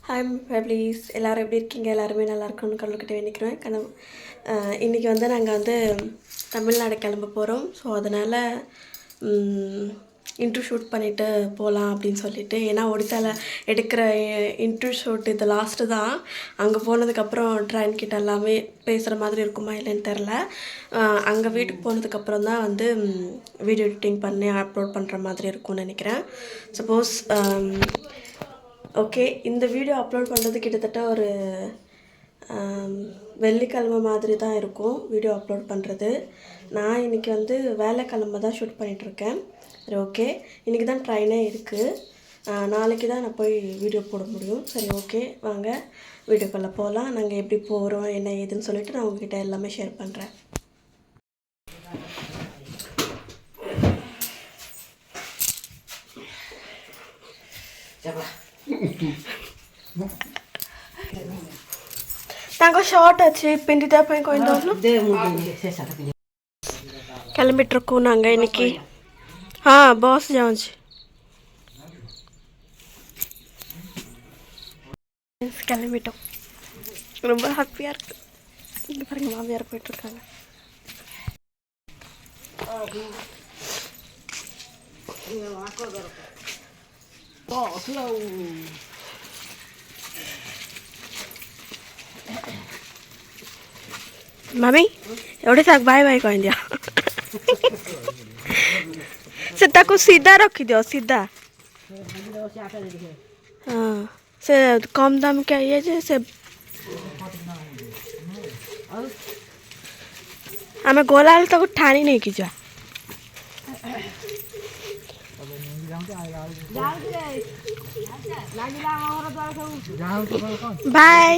Hi families, எல்லோரும் எப்படி இருக்கீங்க? எல்லாருமே நல்லா இருக்கணும்னு கடவுள்கிட்ட வேண்டிக்கிறேன். இன்றைக்கி வந்து நாங்கள் வந்து தமிழ்நாடு கிளம்ப போகிறோம். ஸோ அதனால் இன்ட்ரோ ஷூட் பண்ணிவிட்டு போகலாம் அப்படின்னு சொல்லிட்டு, ஏன்னா ஒடிசாவில் எடுக்கிற இன்ட்ரோ ஷூட் இது லாஸ்ட்டு தான். அங்கே போனதுக்கப்புறம் ட்ரெயின் கிட்ட எல்லாமே பேசுகிற மாதிரி இருக்குமா இல்லைன்னு தெரில. அங்கே வீட்டுக்கு போனதுக்கப்புறம் தான் வந்து வீடியோ எடிட்டிங் பண்ணி அப்லோட் பண்ணுற மாதிரி இருக்கும்னு நினைக்கிறேன். சப்போஸ் ஓகே, இந்த வீடியோ அப்லோட் பண்ணுறது கிட்டத்தட்ட ஒரு வெள்ளிக்கிழமை மாதிரி தான் இருக்கும் வீடியோ அப்லோட் பண்ணுறது. நான் இன்றைக்கி வந்து வேலைக்கிழமை தான் ஷூட் பண்ணிகிட்ருக்கேன். சரி, ஓகே, இன்றைக்கி தான் ட்ரெயினே இருக்குது. நாளைக்கு தான் நான் போய் வீடியோ போட முடியும். சரி, ஓகே, வாங்க வீடியோக்குள்ளே போகலாம். நாங்கள் எப்படி போகிறோம் என்ன ஏதுன்னு சொல்லிவிட்டு நான் உங்ககிட்ட எல்லாமே ஷேர் பண்ணுறேன். ତାଙ୍କ ஷார்ட் ଅଛି ପିନ୍ଧିବା ପାଇଁ କହିଦେଉଛୁ। கிளம்பிட்டுருக்கோம் நாங்கள் இன்னைக்கு. பஸ் ଯାଉଛି। கிளம்பிட்டோம், ரொம்ப ஹாப்பியாக இருக்குது. இங்கே பாருங்க, மாமியார் போயிட்டுருக்காங்க. मम्मी एवढे साग बाय बाय कह दिया। से ताको सीधा रखी दियो, सीधा। हाँ, से कम दाम क्या ये जे से आमे गोलाल तक ठानी नहीं की जा। बाय।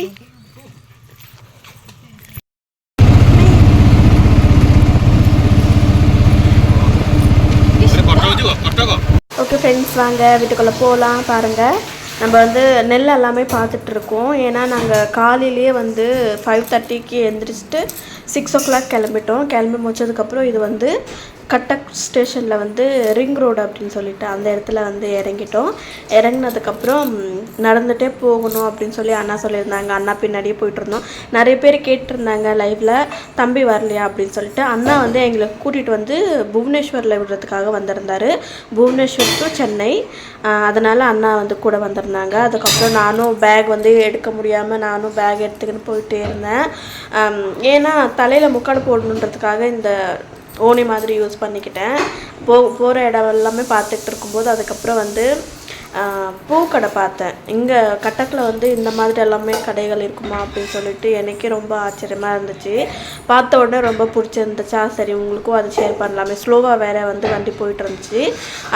ஓகே ஃப்ரெண்ட்ஸ், வாங்க வீட்டுக்குள்ளே போகலாம். பாருங்கள், நம்ம வந்து நெல் எல்லாமே பார்த்துட்ருக்கோம். ஏன்னா நாங்கள் காலையிலேயே வந்து 5:30க்கு எழுந்திரிச்சிட்டு 6 o'clock கிளம்பிட்டோம். கிளம்பி முடிச்சதுக்கப்புறம் இது வந்து கட்டக் ஸ்டேஷனில் வந்து ரிங் ரோடு அப்படின்னு சொல்லிட்டு அந்த இடத்துல வந்து இறங்கிட்டோம். இறங்கினதுக்கப்புறம் நடந்துகிட்டே போகணும் அப்படின்னு சொல்லி அண்ணா சொல்லியிருந்தாங்க. அண்ணா பின்னாடியே போயிட்டுருந்தோம். நிறைய பேர் கேட்டிருந்தாங்க லைவில், தம்பி வரலையா அப்படின்னு சொல்லிட்டு. அண்ணா வந்து எங்களை கூட்டிகிட்டு வந்து புவனேஸ்வரில் விடுறதுக்காக வந்திருந்தார், புவனேஸ்வர் டு சென்னை. அதனால் அண்ணா வந்து கூட வந்திருந்தாங்க. அதுக்கப்புறம் நானும் பேக் வந்து எடுக்க முடியாமல் நானும் பேக் எடுத்துக்கின்னு போயிட்டே இருந்தேன். ஏன்னா தலையில் முக்காடு போடணுன்றதுக்காக இந்த ஓனி மாதிரி யூஸ் பண்ணிக்கிட்டேன். போகிற இடம் எல்லாமே பார்த்துக்கிட்டு இருக்கும்போது அதுக்கப்புறம் வந்து பூக்கடை பார்த்தேன். இங்கே கட்டக்கில் வந்து இந்த மாதிரி எல்லாமே கடைகள் இருக்குமா அப்படின்னு சொல்லிட்டு எனக்கே ரொம்ப ஆச்சரியமாக இருந்துச்சு. பார்த்த உடனே ரொம்ப பிடிச்சிருந்துச்சா, சரி உங்களுக்கும் அதை ஷேர் பண்ணலாமே. ஸ்லோவாக வேறு வந்து வண்டி போயிட்டு இருந்துச்சு,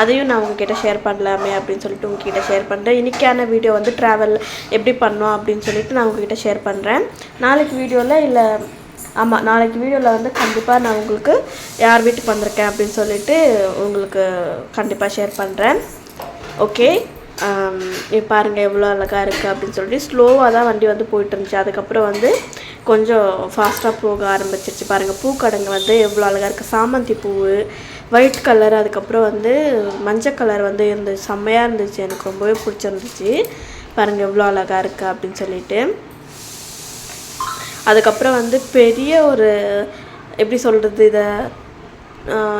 அதையும் நான் உங்ககிட்ட ஷேர் பண்ணலாமே அப்படின்னு சொல்லிட்டு உங்ககிட்ட ஷேர் பண்ணுறேன். இன்றைக்கான வீடியோ வந்து ட்ராவல் எப்படி பண்ணோம் அப்படின்னு சொல்லிட்டு நான் உங்ககிட்ட ஷேர் பண்ணுறேன். நாளைக்கு வீடியோவில் இல்லை, ஆமாம், நாளைக்கு வீடியோவில் வந்து கண்டிப்பாக நான் உங்களுக்கு யார் வீட்டுக்கு வந்திருக்கேன் அப்படின்னு சொல்லிட்டு உங்களுக்கு கண்டிப்பாக ஷேர் பண்ணுறேன். ஓகே, பாருங்கள் எவ்வளோ அழகாக இருக்குது அப்படின்னு சொல்லிட்டு ஸ்லோவாக தான் வண்டி வந்து போயிட்டு இருந்துச்சு. அதுக்கப்புறம் வந்து கொஞ்சம் ஃபாஸ்ட்டாக போக ஆரம்பிச்சிருச்சு. பாருங்கள், பூக்கடைங்க வந்து எவ்வளோ அழகாக இருக்குது. சாமந்தி பூ, ஒயிட் கலர், அதுக்கப்புறம் வந்து மஞ்சள் கலர் வந்து இருந்துச்சு. செம்மையாக இருந்துச்சு, எனக்கு ரொம்பவே பிடிச்சிருந்துச்சு. பாருங்கள் எவ்வளோ அழகாக இருக்குது அப்படின்னு சொல்லிட்டு. அதுக்கப்புறம் வந்து பெரிய ஒரு எப்படி சொல்கிறது, இதை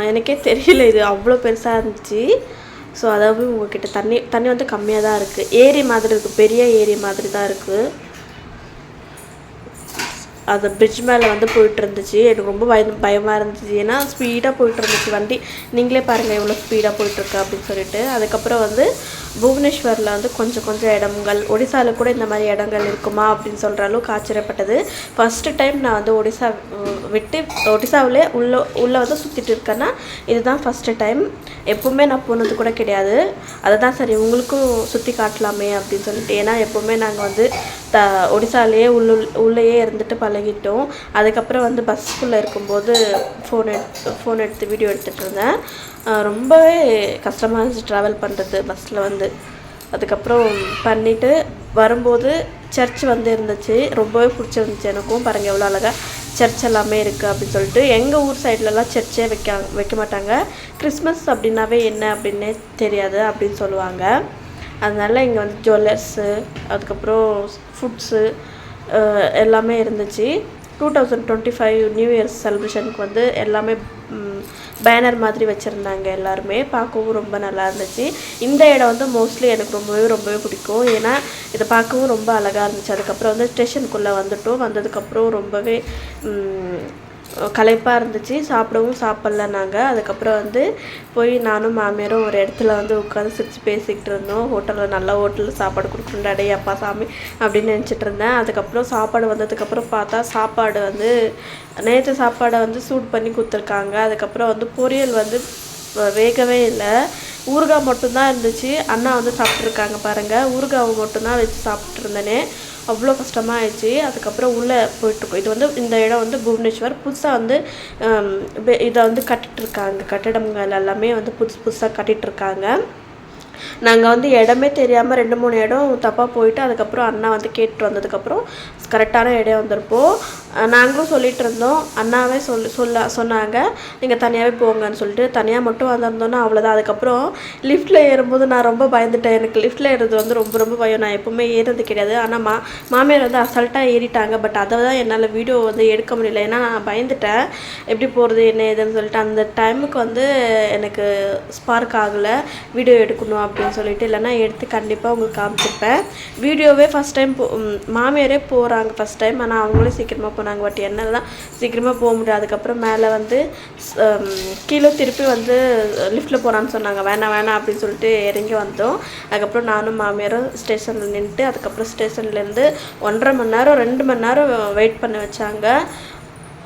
எனக்கே தெரியல, இது அவ்வளோ பெருசாக இருந்துச்சு. ஸோ அதாவது உங்கள்கிட்ட தண்ணி வந்து கம்மியாக தான் இருக்குது. ஏரி மாதிரி இருக்குது, பெரிய ஏரி மாதிரி தான் இருக்குது. அது பிரிட்ஜ் மேலே வந்து போயிட்டு இருந்துச்சு. எனக்கு ரொம்ப பயமாக இருந்துச்சு, ஏன்னா ஸ்பீடாக போயிட்டு இருந்துச்சு வண்டி. நீங்களே பாருங்கள் எவ்வளோ ஸ்பீடாக போயிட்டுருக்கு அப்படின்னு சொல்லிட்டு. அதுக்கப்புறம் வந்து புவனேஸ்வரில் வந்து கொஞ்சம் இடங்கள், ஒடிசாவில் கூட இந்த மாதிரி இடங்கள் இருக்குமா அப்படின்னு சொல்கிற அளவுக்கு ஆச்சரியப்பட்டது. ஃபஸ்ட்டு டைம் நான் வந்து ஒடிசா விட்டு ஒடிசாவிலே உள்ளே வந்து சுற்றிட்டு இருக்கேன்னா இதுதான் ஃபஸ்ட்டு டைம். எப்போவுமே நான் போனது கூட கிடையாது. அதை தான் சரி உங்களுக்கும் சுற்றி காட்டலாமே அப்படின்னு சொல்லிட்டு. ஏன்னா எப்போவுமே நாங்கள் வந்து ஒடிசாலேயே உள்ளேயே இருந்துட்டு பழகிட்டோம். அதுக்கப்புறம் வந்து பஸ்ஸுக்குள்ளே இருக்கும்போது ஃபோன் எடுத்து வீடியோ எடுத்துகிட்டு இருந்தேன். ரொம்பவே கஷ்டமாக இருந்துச்சு ட்ராவல் பண்ணுறது பஸ்ஸில் வந்து. அதுக்கப்புறம் பண்ணிவிட்டு வரும்போது சர்ச் வந்து இருந்துச்சு, ரொம்பவே பிடிச்சிருந்துச்சு எனக்கும். பாருங்கள் எவ்வளோ அழகாக சர்ச் எல்லாமே இருக்குது அப்படின்னு சொல்லிட்டு. எங்கள் ஊர் சைட்லலாம் சர்ச்சே வைக்க மாட்டாங்க. கிறிஸ்மஸ் அப்படின்னாவே என்ன அப்படின்னே தெரியாது அப்படின்னு சொல்லுவாங்க. அதனால இங்கே வந்து ஜுவல்லர்ஸு அதுக்கப்புறம் ஃபுட்ஸு எல்லாமே இருந்துச்சு. 2025 நியூ இயர்ஸ் செலிப்ரேஷனுக்கு வந்து எல்லாமே பேனர் மாதிரி வச்சுருந்தாங்க. எல்லாருமே பார்க்கவும் ரொம்ப நல்லா இருந்துச்சு. இந்த இடம் வந்து மோஸ்ட்லி எனக்கு ரொம்பவே பிடிக்கும். ஏன்னா இதை பார்க்கவும் ரொம்ப அழகாக இருந்துச்சு. அதுக்கப்புறம் வந்து ஸ்டேஷனுக்குள்ளே வந்ததுக்கப்புறம் ரொம்பவே களைப்பாக இருந்துச்சு. சாப்பிடல நாங்கள். அதுக்கப்புறம் வந்து போய் நானும் மாமியாரும் ஒரு இடத்துல வந்து உட்காந்து சிரித்து பேசிக்கிட்டு இருந்தோம். நல்ல ஹோட்டலில் சாப்பாடு கொடுக்குறோம்டா டே அப்பா சாமி அப்படின்னு நினச்சிட்டு இருந்தேன். அதுக்கப்புறம் சாப்பாடு வந்ததுக்கப்புறம் பார்த்தா சாப்பாடு வந்து நேற்று சாப்பாடை வந்து சூடு பண்ணி கொடுத்துருக்காங்க. அதுக்கப்புறம் வந்து பொரியல் வந்து வேகவே இல்லை. ஊறுகாய் மட்டும்தான் இருந்துச்சு. அண்ணா வந்து சாப்பிட்ருக்காங்க பாருங்கள். ஊறுகாவை மட்டும்தான் வச்சு சாப்பிட்ருந்தேனே. அவ்வளோ கஷ்டமாக ஆயிடுச்சு. அதுக்கப்புறம் உள்ளே போயிட்டுருக்கோம். இது வந்து இந்த இடம் வந்து புவனேஸ்வர். புதுசாக வந்து இதை வந்து கட்டிகிட்ருக்காங்க. கட்டிடங்கள் எல்லாமே வந்து புதுசாக கட்டிகிட்ருக்காங்க. நாங்கள் வந்து இடமே தெரியாமல் 2-3 இடம் தப்பாக போயிட்டு அதுக்கப்புறம் அண்ணா வந்து கேட்டு வந்ததுக்கப்புறம் கரெக்டான இடம் வந்திருப்போம். நாங்களும் சொல்லிகிட்டு இருந்தோம். அண்ணாவே சொன்னாங்க நீங்கள் தனியாகவே போங்கன்னு சொல்லிட்டு. தனியாக மட்டும் வந்திருந்தோன்னா அவ்வளோதான். அதுக்கப்புறம் லிஃப்ட்டில் ஏறும்போது நான் ரொம்ப பயந்துட்டேன். எனக்கு லிஃப்ட்டில் ஏறுறது வந்து ரொம்ப பயம். நான் எப்போவுமே ஏறது கிடையாது. ஆனால் மாமியார் வந்து அசால்ட்டாக ஏறிட்டாங்க. பட் அதை தான் என்னால் வீடியோ வந்து எடுக்க முடியல. ஏன்னா நான் பயந்துட்டேன் எப்படி போகிறது என்ன ஏதுன்னு சொல்லிட்டு. அந்த டைமுக்கு வந்து எனக்கு ஸ்பார்க் ஆகலை வீடியோ எடுக்கணும் அப்படின்னு சொல்லிட்டு. இல்லைன்னா எடுத்து கண்டிப்பாக உங்களுக்கு காமிச்சிருப்பேன். வீடியோவே ஃபஸ்ட் டைம் மாமியாரே போகிறாங்க ஃபஸ்ட் டைம். ஆனால் அவங்களே சீக்கிரமாக போனாங்க. பட் என்னால் தான் சீக்கிரமாக போக முடியாது. அதுக்கப்புறம் மேலே வந்து கீழே திருப்பி வந்து லிஃப்ட்டில் போகிறான்னு சொன்னாங்க. வேணாம் அப்படின்னு சொல்லிட்டு இறங்கி வந்தோம். அதுக்கப்புறம் நானும் மாமியாரும் ஸ்டேஷனில் நின்றுட்டு அதுக்கப்புறம் ஸ்டேஷன்லேருந்து 1.5 மணி நேரம் 2 மணி நேரம் வெயிட் பண்ண வச்சாங்க.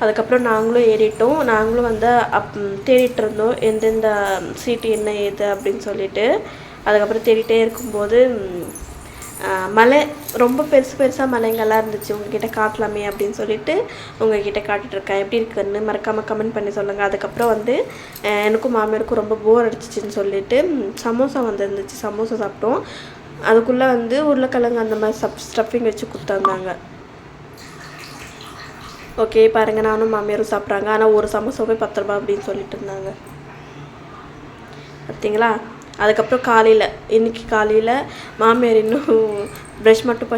அதுக்கப்புறம் நாங்களும் ஏறிட்டோம். நாங்களும் வந்து தேடிட்டு இருந்தோம் எந்தெந்த சீட்டு என்ன ஏது அப்படின்னு சொல்லிட்டு. அதுக்கப்புறம் தேடிட்டே இருக்கும்போது மலை ரொம்ப பெருசாக மலைங்கள்லாம் இருந்துச்சு. உங்ககிட்ட காட்டலாமே அப்படின்னு சொல்லிட்டு உங்ககிட்ட காட்டிகிட்ருக்கேன். எப்படி இருக்குன்னு மறக்காமல் கமெண்ட் பண்ணி சொல்லுங்கள். அதுக்கப்புறம் வந்து எனக்கும் மாமியாருக்கும் ரொம்ப போர் அடிச்சிச்சின்னு சொல்லிட்டு சமோசா வந்துருந்துச்சு. சமோசா சாப்பிட்டோம். அதுக்குள்ளே வந்து உருளைக்கிழங்கு அந்த மாதிரி ஸ்டஃபிங் வச்சு கொடுத்தாங்க. ஓகே பாருங்கள், நானும் மாமியாரும் சாப்பிட்றாங்க. ஆனால் ஒரு சமோசாவே 10 ரூபா அப்படின்னு சொல்லிட்டு இருந்தாங்க. பார்த்தீங்களா? அதுக்கப்புறம் இன்றைக்கி காலையில் மாமியார் இன்னும் ப்ரஷ் மட்டும்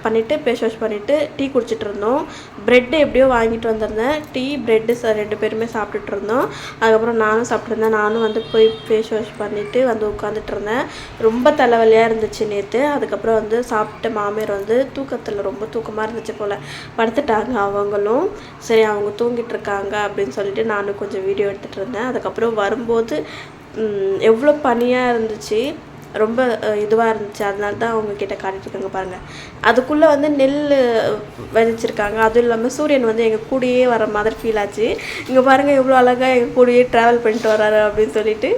பண்ணிவிட்டு ஃபேஸ் வாஷ் பண்ணிவிட்டு டீ குடிச்சிட்டு இருந்தோம். ப்ரெட்டு எப்படியோ வாங்கிட்டு வந்திருந்தேன். டீ ப்ரெட்டு 2 பேருமே சாப்பிட்டுட்டு இருந்தோம். அதுக்கப்புறம் நானும் சாப்பிட்ருந்தேன். நானும் வந்து போய் ஃபேஸ் வாஷ் பண்ணிவிட்டு வந்து உட்காந்துட்டு இருந்தேன். ரொம்ப தலைவலியாக இருந்துச்சு நேற்று. அதுக்கப்புறம் வந்து சாப்பிட்டு மாமியார் வந்து தூக்கத்தில் ரொம்ப தூக்கமாக இருந்துச்சு போல் படுத்துட்டாங்க அவங்களும். சரி அவங்க தூங்கிட்டு இருக்காங்க அப்படின்னு சொல்லிட்டு நானும் கொஞ்சம் வீடியோ எடுத்துகிட்டு இருந்தேன். அதுக்கப்புறம் வரும்போது எவ்வளோ பனியாக இருந்துச்சு. ரொம்ப இதுவாக இருந்துச்சு. அதனால தான் அவங்கக்கிட்ட காட்டிகிட்ருக்காங்க பாருங்கள். அதுக்குள்ளே வந்து நெல் விதைச்சிருக்காங்க. அதுவும் இல்லாமல் சூரியன் வந்து எங்கள் கூடயே வர மாதிரி ஃபீல் ஆச்சு. இங்கே பாருங்கள் எவ்வளோ அழகாக எங்கள் கூடயே ட்ராவல் பண்ணிட்டு வராரு அப்படின்னு சொல்லிட்டு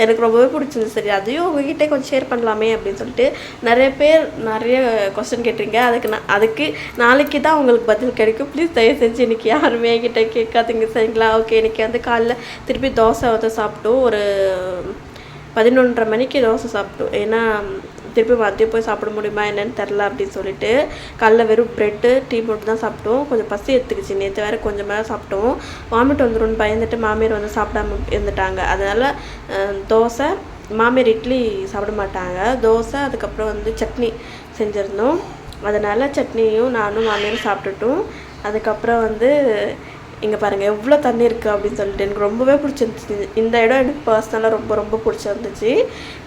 எனக்கு ரொம்பவே பிடிச்சிருந்துச்சு. சரி அதையும் உங்ககிட்ட கொஞ்சம் ஷேர் பண்ணலாமே அப்படின்னு சொல்லிட்டு நிறைய பேர் நிறைய கொஸ்டின் கேட்டிருங்க. அதுக்கு நாளைக்கு தான் உங்களுக்கு பதில் கிடைக்கும். ப்ளீஸ் தயவு செஞ்சு இன்றைக்கி யாருமே என்கிட்ட கேட்காதீங்க சரிங்களா? ஓகே, இன்றைக்கி வந்து காலைல திருப்பி தோசை வந்து சாப்பிட்டோம். ஒரு 11:30 மணிக்கு தோசை சாப்பிட்டோம். ஏன்னா திருப்பி மதியம் போய் சாப்பிட முடியுமா என்னன்னு தெரில அப்படின்னு சொல்லிட்டு காலைல வெறும் ப்ரெட்டு டீ மட்டும் தான் சாப்பிட்டோம். கொஞ்சம் பசி எடுத்துக்கிச்சு. நேற்று வேறு கொஞ்சம் மேலே சாப்பிட்டோம். வாமிட் வந்துடும்னு பயந்துட்டு மாமியார் வந்து சாப்பிடாம இருந்துட்டாங்க. அதனால் தோசை, மாமியார் இட்லி சாப்பிட மாட்டாங்க. தோசை அதுக்கப்புறம் வந்து சட்னி செஞ்சுருந்தோம். அதனால் சட்னியும் நானும் மாமியாரும் சாப்பிட்டுட்டோம். அதுக்கப்புறம் வந்து இங்கே பாருங்கள் எவ்வளோ தண்ணி இருக்குது அப்படின்னு சொல்லிட்டு எனக்கு ரொம்பவே பிடிச்சிருந்துச்சு. இந்த இடம் எனக்கு பர்சனலாக ரொம்ப பிடிச்சிருந்துச்சு.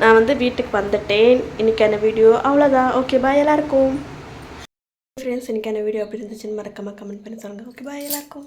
நான் வந்து வீட்டுக்கு வந்துட்டேன். இன்றைக்கான வீடியோ அவ்வளோதான். ஓகே பாய் எல்லாருக்கும். ஃப்ரெண்ட்ஸ், இன்றைக்கான வீடியோ எப்படி இருந்துச்சுன்னு மறக்காமல் கமெண்ட் பண்ணி சொல்லுங்கள். ஓகே பாய் எல்லாருக்கும்.